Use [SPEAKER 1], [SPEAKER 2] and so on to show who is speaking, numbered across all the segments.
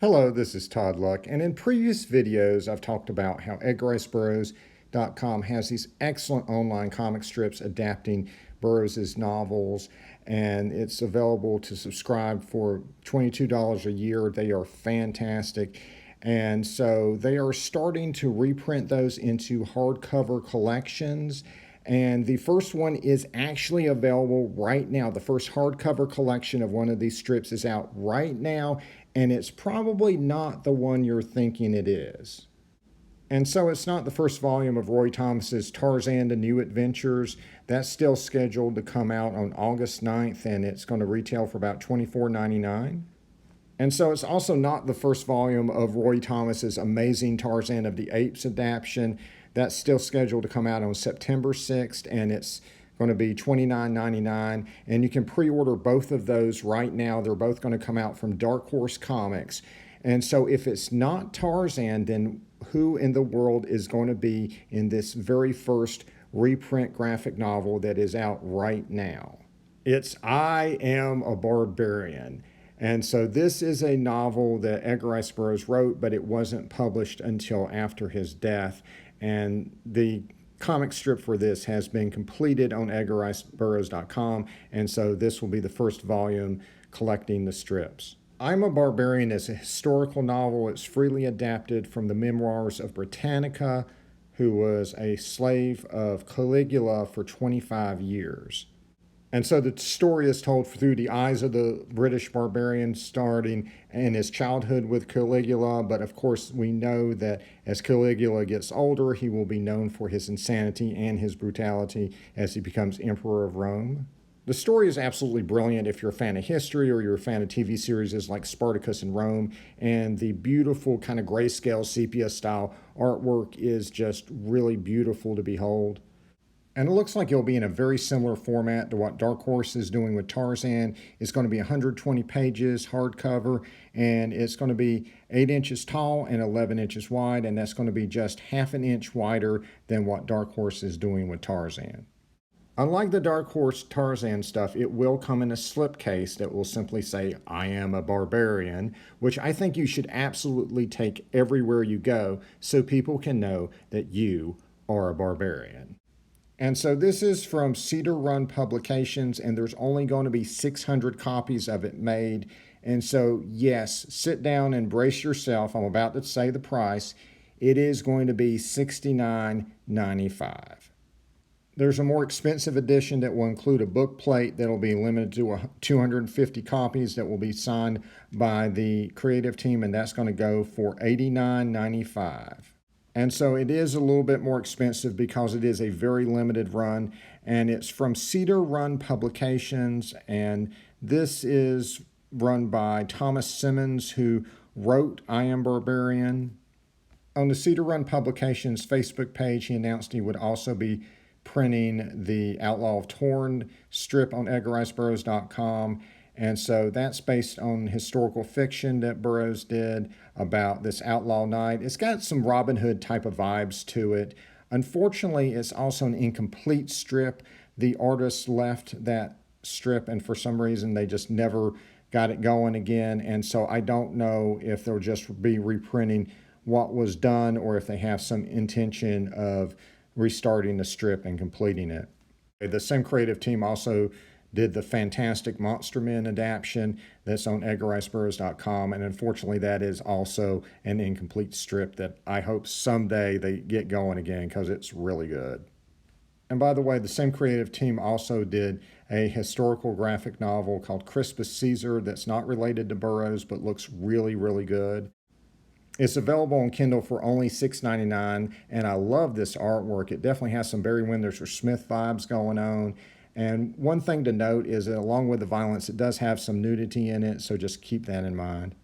[SPEAKER 1] Hello, this is Todd Luck, and in previous videos I've talked about how EdgarRiceBurroughs.com has these excellent online comic strips adapting Burroughs' novels, and it's available to subscribe for $22 a year. They are fantastic, and so they are starting to reprint those into hardcover collections. And the first one is actually available right now. The first hardcover collection of one of these strips is out right now, and it's probably not the one you're thinking it is. And so it's not the first volume of Roy Thomas's Tarzan: The New Adventures. That's still scheduled to come out on August 9th, and it's going to retail for about $24.99. And so it's also not the first volume of Roy Thomas's Amazing Tarzan of the Apes adaptation. That's still scheduled to come out on September 6th, and it's going to be $29.99. And you can pre-order both of those right now. They're both going to come out from Dark Horse Comics. And so if it's not Tarzan, then who in the world is going to be in this very first reprint graphic novel that is out right now? It's I Am a Barbarian. And so this is a novel that Edgar Rice Burroughs wrote, but it wasn't published until after his death. And the comic strip for this has been completed on EdgarRiceBurroughs.com, and so this will be the first volume collecting the strips. I'm a Barbarian is a historical novel. It's freely adapted from the memoirs of Britannica, who was a slave of Caligula for 25 years. And so the story is told through the eyes of the British barbarian, starting in his childhood with Caligula. But of course, we know that as Caligula gets older, he will be known for his insanity and his brutality as he becomes emperor of Rome. The story is absolutely brilliant if you're a fan of history or you're a fan of TV series like Spartacus and Rome. And the beautiful kind of grayscale sepia style artwork is just really beautiful to behold. And it looks like it'll be in a very similar format to what Dark Horse is doing with Tarzan. It's going to be 120 pages, hardcover, and it's going to be 8 inches tall and 11 inches wide, and that's going to be just half an inch wider than what Dark Horse is doing with Tarzan. Unlike the Dark Horse Tarzan stuff, it will come in a slipcase that will simply say, I am a barbarian, which I think you should absolutely take everywhere you go so people can know that you are a barbarian. And so this is from Cedar Run Publications, and there's only going to be 600 copies of it made. And so, yes, sit down and brace yourself. I'm about to say the price. It is going to be $69.95. There's a more expensive edition that will include a book plate that will be limited to 250 copies that will be signed by the creative team, and that's going to go for $89.95. And so it is a little bit more expensive because it is a very limited run, and it's from Cedar Run Publications, and this is run by Thomas Simmons, who wrote I Am Barbarian. On the Cedar Run Publications Facebook page, he announced he would also be printing the Outlaw of Torn strip on EdgarRiceBurroughs.com. And so that's based on historical fiction that Burroughs did about this Outlaw Knight. It's got some Robin Hood type of vibes to it. Unfortunately, it's also an incomplete strip. The artist left that strip, and for some reason, they just never got it going again. And so I don't know if they'll just be reprinting what was done or if they have some intention of restarting the strip and completing it. The same creative team also did the fantastic Monster Men adaptation that's on EdgarRiceBurroughs.com, and unfortunately that is also an incomplete strip that I hope someday they get going again because it's really good. And by the way, the same creative team also did a historical graphic novel called Crispus Caesar that's not related to Burroughs but looks really, really good. It's available on Kindle for only $6.99, and I love this artwork. It definitely has some Barry Winders or Smith vibes going on. And one thing to note is that along with the violence, it does have some nudity in it, so just keep that in mind.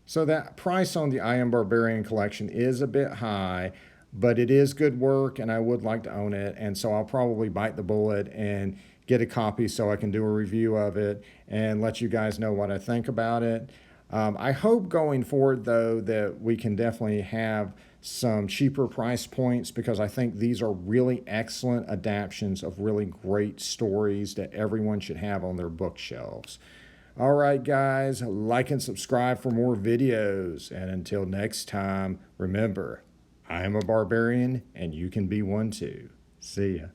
[SPEAKER 1] So that price on the I Am Barbarian collection is a bit high, but it is good work, and I would like to own it, and so I'll probably bite the bullet and get a copy so I can do a review of it and let you guys know what I think about it. I hope going forward, though, that we can definitely have some cheaper price points because I think these are really excellent adaptations of really great stories that everyone should have on their bookshelves. All right, guys, like and subscribe for more videos. And until next time, remember, I am a barbarian and you can be one too. See ya.